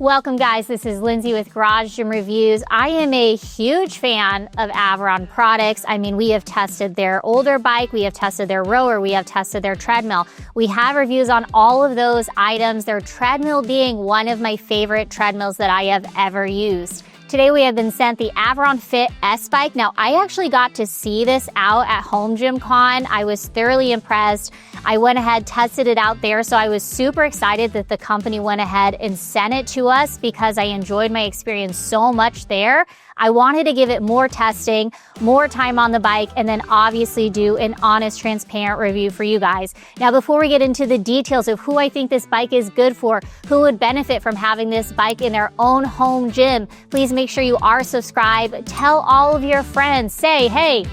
Welcome guys, this is Lindsay with Garage Gym Reviews. I am a huge fan of Aviron products. I mean, we have tested their older bike, we have tested their rower, we have tested their treadmill. We have reviews on all of those items, their treadmill being one of my favorite treadmills that I have ever used. Today we have been sent the Aviron Fit S bike. Now I actually got to see this out at Home Gym Con. I was thoroughly impressed. I went ahead, tested it out there, so I was super excited that the company went ahead and sent it to us because I enjoyed my experience so much there. I wanted to give it more testing, more time on the bike, and then obviously do an honest, transparent review for you guys. Now, before we get into the details of who I think this bike is good for, who would benefit from having this bike in their own home gym, please make sure you are subscribed. Tell all of your friends, say, hey,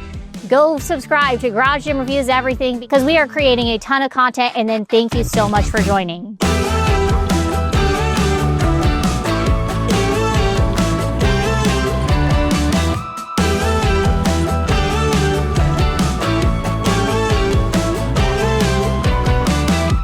go subscribe to Garage Gym Reviews Everything because we are creating a ton of content, and then thank you so much for joining.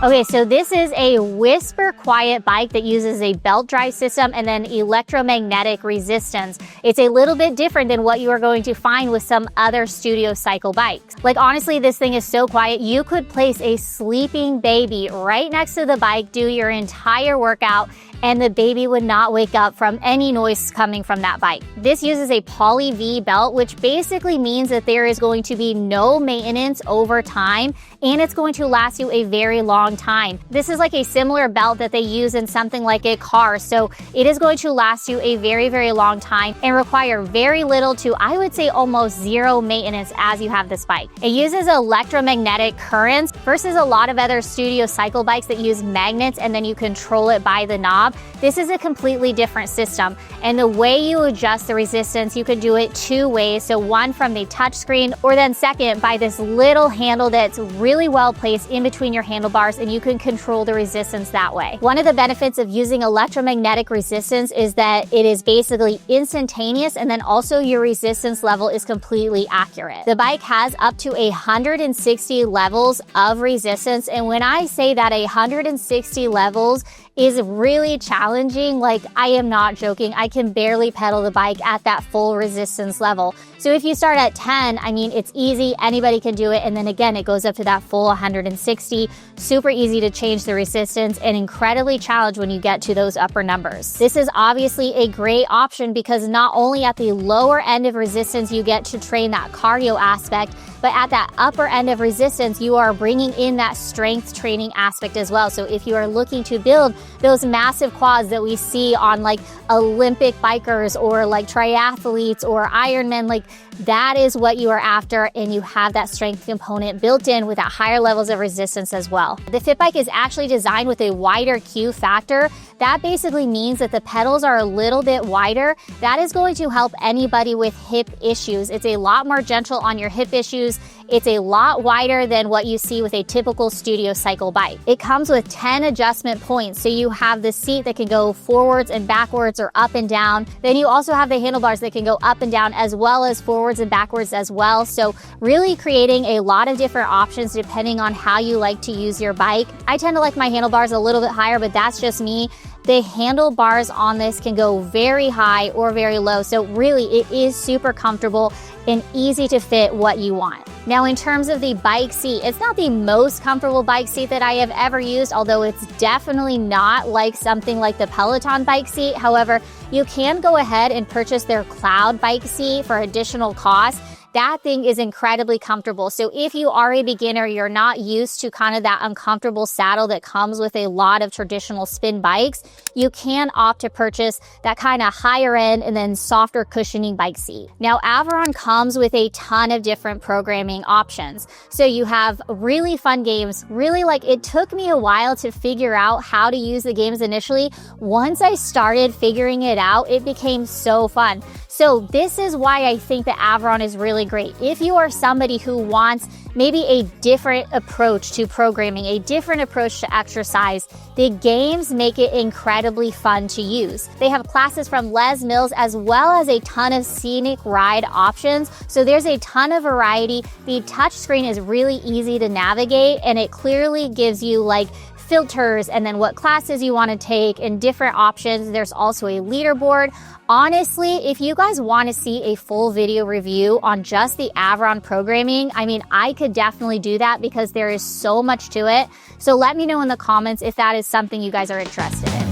Okay, so this is a whisper quiet bike that uses a belt drive system and then electromagnetic resistance. It's a little bit different than what you are going to find with some other studio cycle bikes. Like honestly, this thing is so quiet, you could place a sleeping baby right next to the bike, do your entire workout, and the baby would not wake up from any noise coming from that bike. This uses a Poly V belt, which basically means that there is going to be no maintenance over time, and it's going to last you a very long time. This is like a similar belt that they use in something like a car, so it is going to last you a very, very long time and require very little to, I would say, almost zero maintenance as you have this bike. It uses electromagnetic currents versus a lot of other studio cycle bikes that use magnets and then you control it by the knob. This is a completely different system, and the way you adjust the resistance, you could do it two ways. So one from the touch screen, or then second by this little handle that's really well placed in between your handlebars, and you can control the resistance that way. One of the benefits of using electromagnetic resistance is that it is basically instantaneous, and then also your resistance level is completely accurate. The bike has up to 160 levels of resistance, and when I say that 160 levels is really challenging, like I am not joking, I can barely pedal the bike at that full resistance level. So if you start at 10, I mean, it's easy, anybody can do it, and then again, it goes up to that full 160. Super easy to change the resistance and incredibly challenged when you get to those upper numbers. This is obviously a great option because not only at the lower end of resistance you get to train that cardio aspect, but at that upper end of resistance, you are bringing in that strength training aspect as well. So if you are looking to build those massive quads that we see on like Olympic bikers or like triathletes or Ironmen, like that is what you are after, and you have that strength component built in with that higher levels of resistance as well. The Fit bike is actually designed with a wider Q factor. That basically means that the pedals are a little bit wider. That is going to help anybody with hip issues. It's a lot more gentle on your hip issues. It's a lot wider than what you see with a typical studio cycle bike. It comes with 10 adjustment points. So you have the seat that can go forwards and backwards or up and down. Then you also have the handlebars that can go up and down as well as forwards and backwards as well. So really creating a lot of different options depending on how you like to use your bike. I tend to like my handlebars a little bit higher, but that's just me. The handlebars on this can go very high or very low. So really it is super comfortable and easy to fit what you want. Now in terms of the bike seat, it's not the most comfortable bike seat that I have ever used, although it's definitely not like something like the Peloton bike seat. However, you can go ahead and purchase their Cloud bike seat for additional cost. That thing is incredibly comfortable. So if you are a beginner, you're not used to kind of that uncomfortable saddle that comes with a lot of traditional spin bikes, you can opt to purchase that kind of higher end and then softer cushioning bike seat. Now, Aviron comes with a ton of different programming options. So you have really fun games. Really, like, it took me a while to figure out how to use the games initially. Once I started figuring it out, it became so fun. So this is why I think that Aviron is really great. If you are somebody who wants maybe a different approach to programming, a different approach to exercise, the games make it incredibly fun to use. They have classes from Les Mills as well as a ton of scenic ride options. So there's a ton of variety. The touchscreen is really easy to navigate, and it clearly gives you like filters and then what classes you want to take and different options. There's also a leaderboard. Honestly, if you guys want to see a full video review on just the Aviron programming, I mean, I could definitely do that because there is so much to it. So let me know in the comments if that is something you guys are interested in.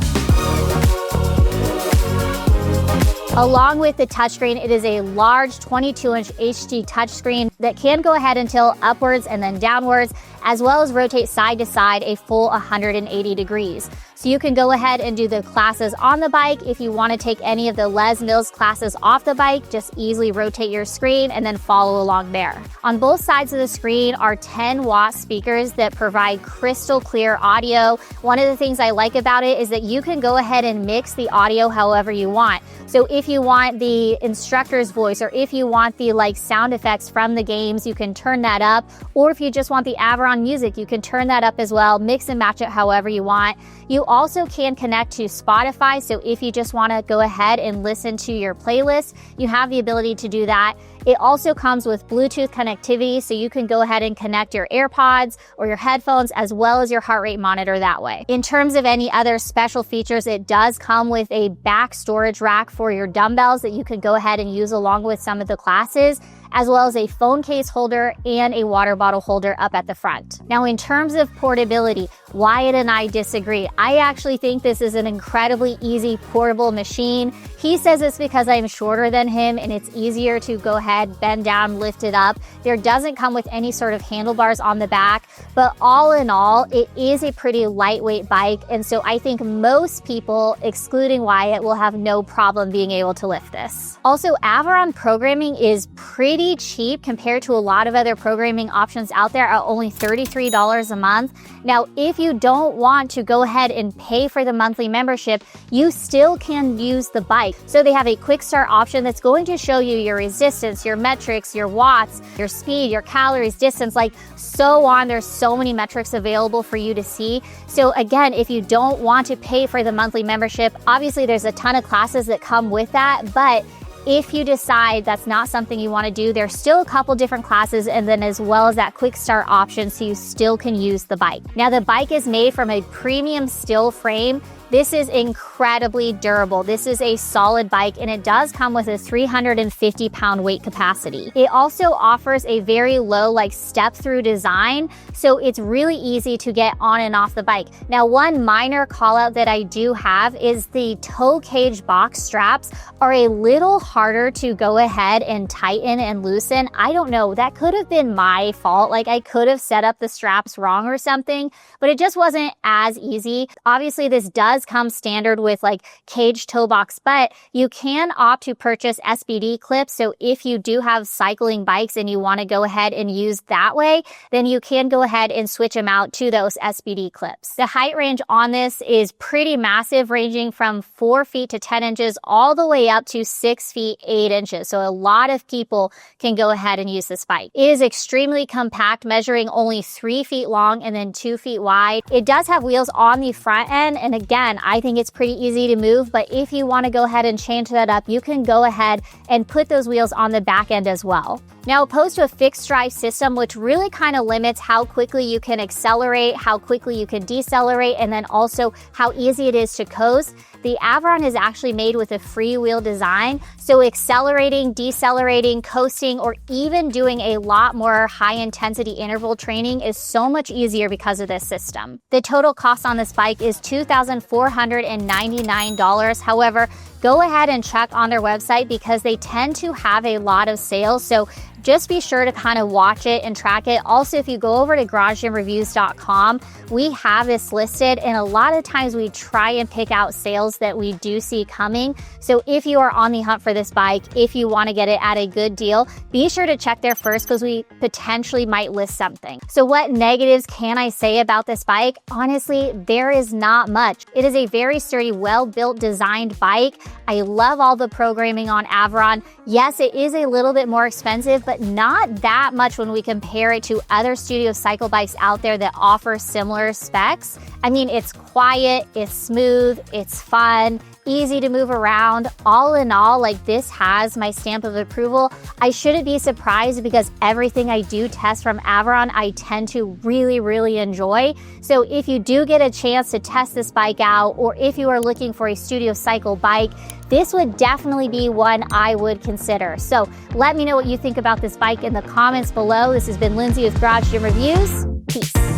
Along with the touchscreen, it is a large 22-inch HD touchscreen that can go ahead and tilt upwards and then downwards, as well as rotate side to side a full 180 degrees. So you can go ahead and do the classes on the bike. If you want to take any of the Les Mills classes off the bike, just easily rotate your screen and then follow along there. On both sides of the screen are 10-watt speakers that provide crystal clear audio. One of the things I like about it is that you can go ahead and mix the audio however you want. So if you want the instructor's voice, or if you want the sound effects from the games, you can turn that up. Or if you just want the Aviron music, you can turn that up as well, mix and match it however you want. You also can connect to Spotify, so if you just want to go ahead and listen to your playlist, you have the ability to do that. It also comes with Bluetooth connectivity, so you can go ahead and connect your AirPods or your headphones as well as your heart rate monitor that way. In terms of any other special features, it does come with a back storage rack for your dumbbells that you can go ahead and use along with some of the classes, as well as a phone case holder and a water bottle holder up at the front. Now, in terms of portability, Wyatt and I disagree. I actually think this is an incredibly easy portable machine. He says it's because I'm shorter than him and it's easier to go ahead, bend down, lift it up. There doesn't come with any sort of handlebars on the back, but all in all, it is a pretty lightweight bike. And so I think most people, excluding Wyatt, will have no problem being able to lift this. Also, Aviron programming is pretty cheap compared to a lot of other programming options out there at only $33 a month. Now, if you don't want to go ahead and pay for the monthly membership, you still can use the bike. So they have a quick start option that's going to show you your resistance, your metrics, your watts, your speed, your calories, distance, so on. There's so many metrics available for you to see. So again, if you don't want to pay for the monthly membership, obviously there's a ton of classes that come with that, but if you decide that's not something you want to do, there's still a couple different classes, and then as well as that quick start option, so you still can use the bike. Now, the bike is made from a premium steel frame. This is incredibly durable. This is a solid bike, and it does come with a 350-pound weight capacity. It also offers a very low step-through design, so it's really easy to get on and off the bike. Now, one minor call-out that I do have is the toe cage box straps are a little harder to go ahead and tighten and loosen. I don't know, that could have been my fault. I could have set up the straps wrong or something, but it just wasn't as easy. Obviously, this does come standard with cage toe box, but you can opt to purchase SBD clips. So if you do have cycling bikes and you want to go ahead and use that way, then you can go ahead and switch them out to those SBD clips. The height range on this is pretty massive, ranging from 4 feet to 10 inches all the way up to 6 feet 8 inches. So a lot of people can go ahead and use this bike. It is extremely compact, measuring only 3 feet long and then 2 feet wide. It does have wheels on the front end, and again, I think it's pretty easy to move, but if you want to go ahead and change that up, you can go ahead and put those wheels on the back end as well. Now, opposed to a fixed drive system, which really kind of limits how quickly you can accelerate, how quickly you can decelerate, and then also how easy it is to coast, the Aviron is actually made with a freewheel design. So accelerating, decelerating, coasting, or even doing a lot more high-intensity interval training is so much easier because of this system. The total cost on this bike is $2,499. However, go ahead and check on their website because they tend to have a lot of sales. So just be sure to kind of watch it and track it. Also, if you go over to GarageGymReviews.com, we have this listed, and a lot of times we try and pick out sales that we do see coming. So if you are on the hunt for this bike, if you want to get it at a good deal, be sure to check there first because we potentially might list something. So what negatives can I say about this bike? Honestly, there is not much. It is a very sturdy, well-built, designed bike. I love all the programming on Aviron. Yes, it is a little bit more expensive, but not that much when we compare it to other studio cycle bikes out there that offer similar specs. I mean, it's quiet, it's smooth, it's fun, easy to move around. All in all, like, this has my stamp of approval. I shouldn't be surprised because everything I do test from Aviron, I tend to really, really enjoy. So if you do get a chance to test this bike out, or if you are looking for a studio cycle bike, this would definitely be one I would consider. So let me know what you think about this bike in the comments below. This has been Lindsay with Garage Gym Reviews. Peace.